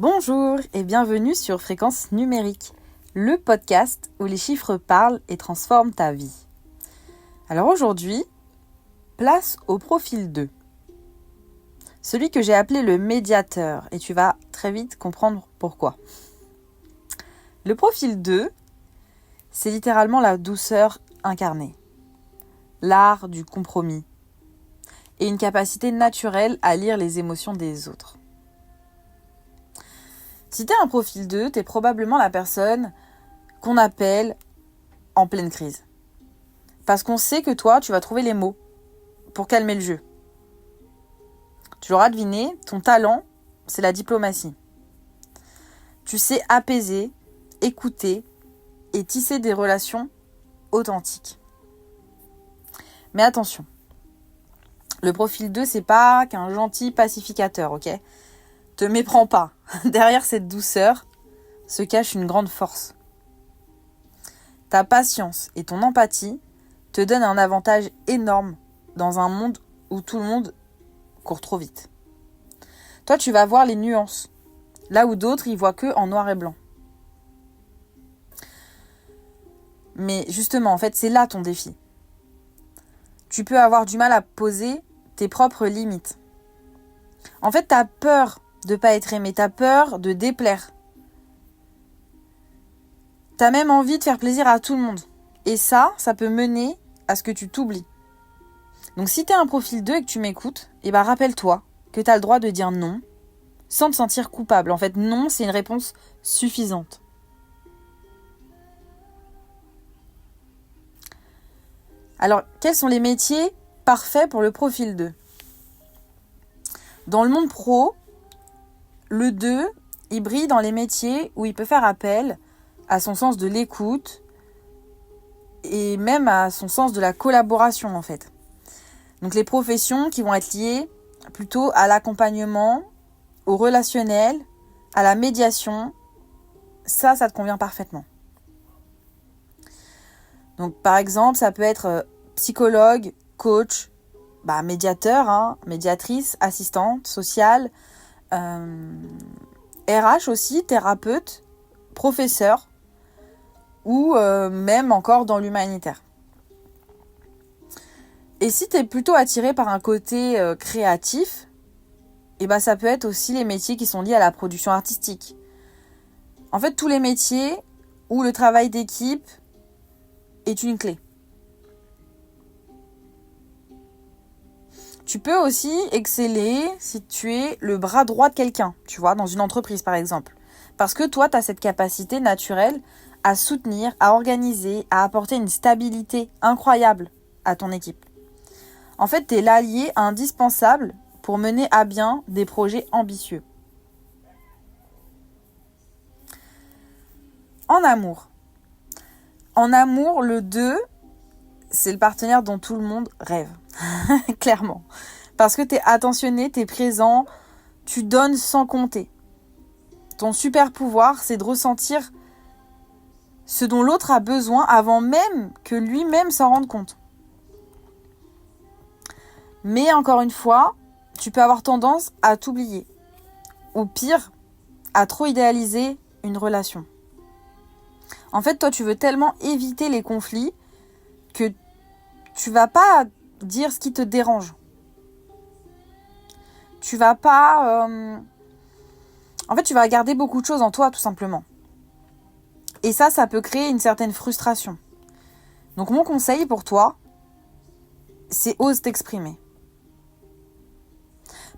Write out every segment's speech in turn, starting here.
Bonjour et bienvenue sur Fréquence Numérique, le podcast où les chiffres parlent et transforment ta vie. Alors aujourd'hui, place au profil 2. Celui que j'ai appelé le médiateur, et tu vas très vite comprendre pourquoi. Le profil 2, c'est littéralement la douceur incarnée, l'art du compromis et une capacité naturelle à lire les émotions des autres. Si t'es un profil 2, t'es probablement la personne qu'on appelle en pleine crise. Parce qu'on sait que toi, tu vas trouver les mots pour calmer le jeu. Tu l'auras deviné, ton talent, c'est la diplomatie. Tu sais apaiser, écouter et tisser des relations authentiques. Mais attention, le profil 2, c'est pas qu'un gentil pacificateur, ok ? Te méprends pas. Derrière cette douceur se cache une grande force. Ta patience et ton empathie te donnent un avantage énorme dans un monde où tout le monde court trop vite. Toi, tu vas voir les nuances, là où d'autres y voient que en noir et blanc. Mais justement, en fait, c'est là ton défi. Tu peux avoir du mal à poser tes propres limites. En fait, t'as peur de pas être aimé, t'as peur de déplaire. T'as même envie de faire plaisir à tout le monde. Et ça peut mener à ce que tu t'oublies. Donc si t'es un profil 2 et que tu m'écoutes, rappelle-toi que t'as le droit de dire non sans te sentir coupable. En fait, non, c'est une réponse suffisante. Alors, quels sont les métiers parfaits pour le profil 2 ? Dans le monde pro, le 2, il brille dans les métiers où il peut faire appel à son sens de l'écoute et même à son sens de la collaboration en fait. Donc les professions qui vont être liées plutôt à l'accompagnement, au relationnel, à la médiation, ça te convient parfaitement. Donc par exemple, ça peut être psychologue, coach, médiateur, médiatrice, assistante sociale, RH aussi, thérapeute, professeur ou même encore dans l'humanitaire. Et si tu es plutôt attiré par un côté créatif, ça peut être aussi les métiers qui sont liés à la production artistique. En fait, tous les métiers où le travail d'équipe est une clé. Tu peux aussi exceller si tu es le bras droit de quelqu'un, tu vois, dans une entreprise par exemple. Parce que toi, tu as cette capacité naturelle à soutenir, à organiser, à apporter une stabilité incroyable à ton équipe. En fait, tu es l'allié indispensable pour mener à bien des projets ambitieux. En amour. En amour, le 2, c'est le partenaire dont tout le monde rêve. Clairement. Parce que t'es attentionné, t'es présent, tu donnes sans compter. Ton super pouvoir, c'est de ressentir ce dont l'autre a besoin avant même que lui-même s'en rende compte. Mais encore une fois, tu peux avoir tendance à t'oublier. Ou pire, à trop idéaliser une relation. En fait, toi, tu veux tellement éviter les conflits que tu vas pas dire ce qui te dérange. Tu vas pas... En fait, tu vas garder beaucoup de choses en toi, tout simplement. Et ça peut créer une certaine frustration. Donc, mon conseil pour toi, c'est ose t'exprimer.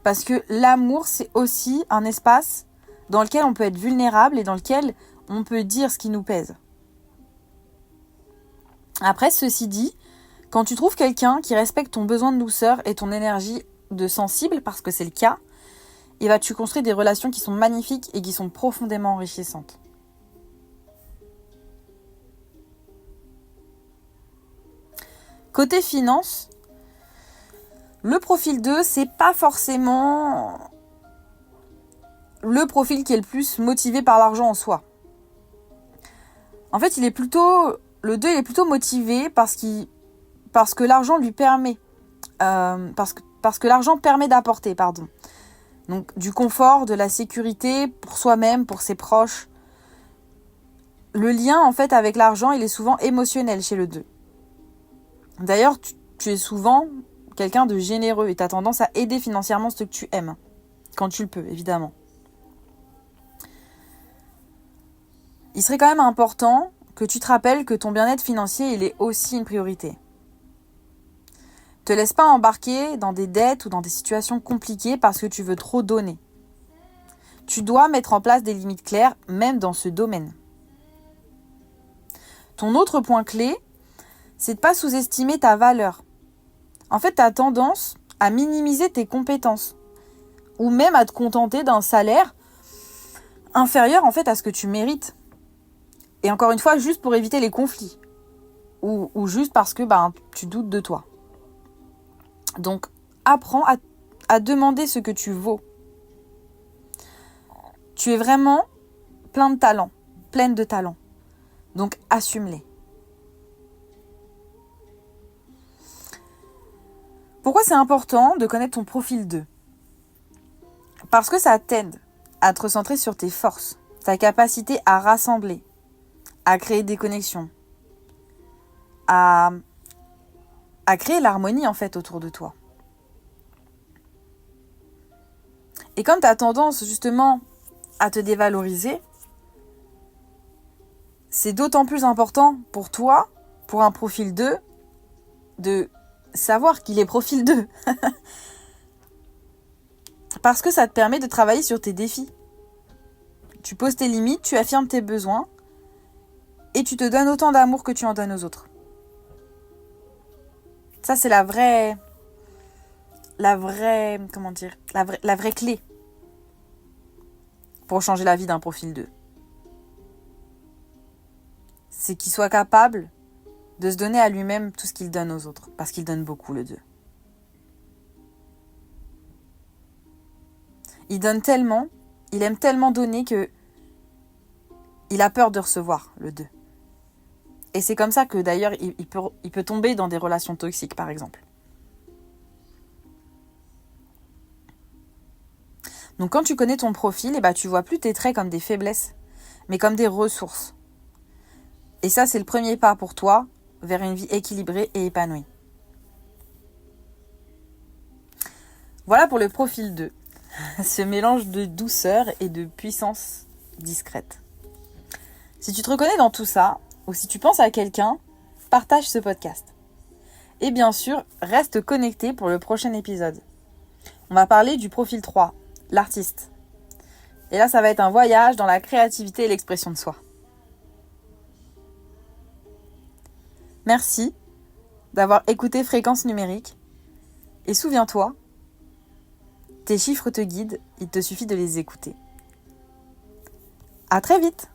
Parce que l'amour, c'est aussi un espace dans lequel on peut être vulnérable et dans lequel on peut dire ce qui nous pèse. Après, ceci dit, quand tu trouves quelqu'un qui respecte ton besoin de douceur et ton énergie de sensible, parce que c'est le cas, tu construis des relations qui sont magnifiques et qui sont profondément enrichissantes. Côté finance, le profil 2, c'est pas forcément le profil qui est le plus motivé par l'argent en soi. En fait, le 2 il est plutôt motivé parce que l'argent lui permet, parce que l'argent permet d'apporter, Donc du confort, de la sécurité pour soi-même, pour ses proches. Le lien en fait avec l'argent, il est souvent émotionnel chez le 2. D'ailleurs, tu es souvent quelqu'un de généreux et tu as tendance à aider financièrement ceux que tu aimes. Quand tu le peux, évidemment. Il serait quand même important que tu te rappelles que ton bien-être financier, il est aussi une priorité. Te laisse pas embarquer dans des dettes ou dans des situations compliquées parce que tu veux trop donner. Tu dois mettre en place des limites claires, même dans ce domaine. Ton autre point clé, c'est de ne pas sous-estimer ta valeur. En fait, tu as tendance à minimiser tes compétences ou même à te contenter d'un salaire inférieur en fait à ce que tu mérites. Et encore une fois, juste pour éviter les conflits ou juste parce que tu doutes de toi. Donc, apprends à demander ce que tu vaux. Tu es vraiment pleine de talents. Donc, assume-les. Pourquoi c'est important de connaître ton profil 2 ? Parce que ça t'aide à te recentrer sur tes forces, ta capacité à rassembler, à créer des connexions, à créer l'harmonie en fait autour de toi. Et comme tu as tendance justement à te dévaloriser, c'est d'autant plus important pour toi, pour un profil 2, de savoir qu'il est profil 2. Parce que ça te permet de travailler sur tes défis. Tu poses tes limites, tu affirmes tes besoins et tu te donnes autant d'amour que tu en donnes aux autres. Ça, c'est la vraie clé pour changer la vie d'un profil 2. C'est qu'il soit capable de se donner à lui-même tout ce qu'il donne aux autres, parce qu'il donne beaucoup, le 2. Il donne tellement, il aime tellement donner que il a peur de recevoir, le 2. Et c'est comme ça que d'ailleurs il peut tomber dans des relations toxiques, par exemple. Donc quand tu connais ton profil, tu vois plus tes traits comme des faiblesses, mais comme des ressources. Et ça, c'est le premier pas pour toi vers une vie équilibrée et épanouie. Voilà pour le profil 2. Ce mélange de douceur et de puissance discrète. Si tu te reconnais dans tout ça, ou si tu penses à quelqu'un, partage ce podcast. Et bien sûr, reste connecté pour le prochain épisode. On va parler du profil 3, l'artiste. Et là, ça va être un voyage dans la créativité et l'expression de soi. Merci d'avoir écouté Fréquence Numérique. Et souviens-toi, tes chiffres te guident, il te suffit de les écouter. À très vite!